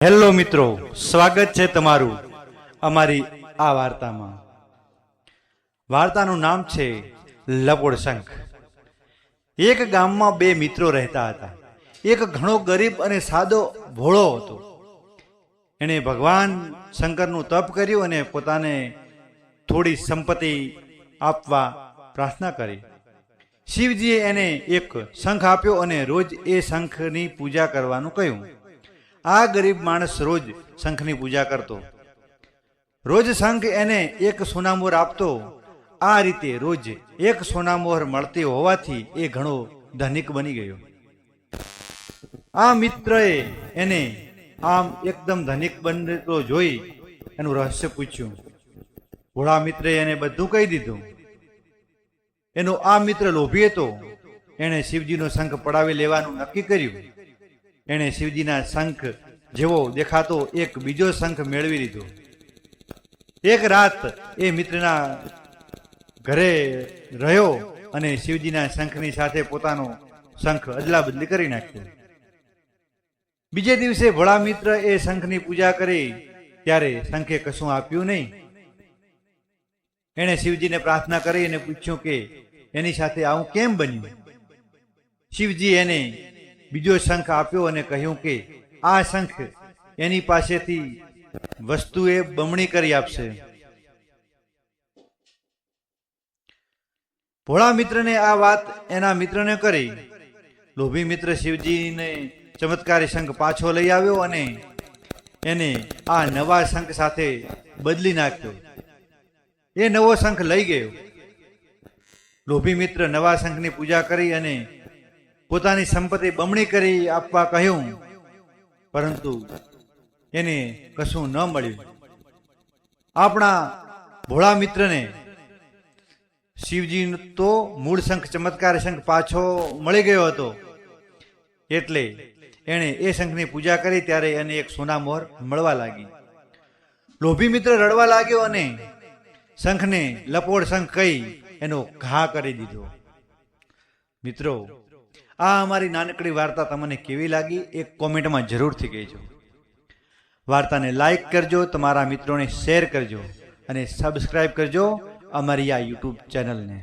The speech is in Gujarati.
હેલો મિત્રો, સ્વાગત છે તમારું અમારી આ વાર્તામાં. વાર્તાનું નામ છે લપોડ શંખ. એક ગામમાં બે મિત્રો રહેતા હતા. એક ઘણો ગરીબ અને સાદો ભોળો હતો. એણે ભગવાન શંકરનું તપ કર્યું અને પોતાને થોડી સંપત્તિ આપવા પ્રાર્થના કરી. શિવજીએ એને એક શંખ આપ્યો અને રોજ એ શંખની પૂજા કરવાનું કહ્યું. આ ગરીબ માણસ રોજ શંખની પૂજા કરતો. રોજ શંખ એને એક સોનામોહર આપતો. આ રીતે રોજ એક સોનામોહર મળતી હોવાથી એ ઘણો ધનિક બની ગયો. આ મિત્રએ એને આમ એકદમ ધનિક બનતો જોઈ એનું રહસ્ય પૂછ્યું. ભોળા મિત્રે એને બધું કહી દીધું. એનો આ મિત્ર લોભી હતો. એણે શિવજીનો શંખ પડાવી લેવાનું નક્કી કર્યું. એણે શિવજીના શંખ જેવો દેખાતો એક બીજો શંખ મેળવી લીધો. એક રાત એ મિત્રના ઘરે રહ્યો અને શિવજીના શંખની સાથે પોતાનો શંખ અદલા બદલી કરી નાખ્યો. બીજે દિવસે ભોળા મિત્ર એ શંખની પૂજા કરી ત્યારે શંખે કશું આપ્યું નહીં. એણે શિવજીને પ્રાર્થના કરી અને પૂછ્યું કે એની સાથે આવું કેમ બન્યું. શિવજી એને બીજો શંખ આપ્યો અને કહ્યું કે આ શંખ એની પાસેથી વસ્તુએ બમણી કરી આપશે. ભોળા મિત્રને આ વાત એના મિત્રને કરી. લોભી મિત્ર શિવજીને ચમત્કારી શંખ પાછો લઈ આવ્યો અને એને આ નવા શંખ સાથે બદલી નાખ્યો. એ નવો શંખ લઈ ગયો. લોભી મિત્ર નવા શંખની પૂજા કરી અને પોતાની સંપત્તિ બમણી કરી આપવા કહ્યું, પરંતુ એને કશું ન મળ્યું. આપણા ભોળા મિત્રને શિવજી તો મૂળ શંખ ચમત્કાર શંખ પાછો મળી ગયો હતો. એટલે એણે એ શંખની પૂજા કરી ત્યારે એને એક સોનામોહર મળવા લાગી. લોભી મિત્ર રડવા લાગ્યો અને શંખને લપોડ શંખ કહી એનો ઘા કરી દીધો. મિત્રો, આ અમારી નાનકડી વાર્તા તમને કેવી લાગી એક કોમેન્ટમાં જરૂરથી કહેજો. વાર્તાને લાઈક કરજો, તમારા મિત્રોને શેર કરજો અને સબસ્ક્રાઈબ કરજો અમારી આ યુટ્યુબ ચેનલને.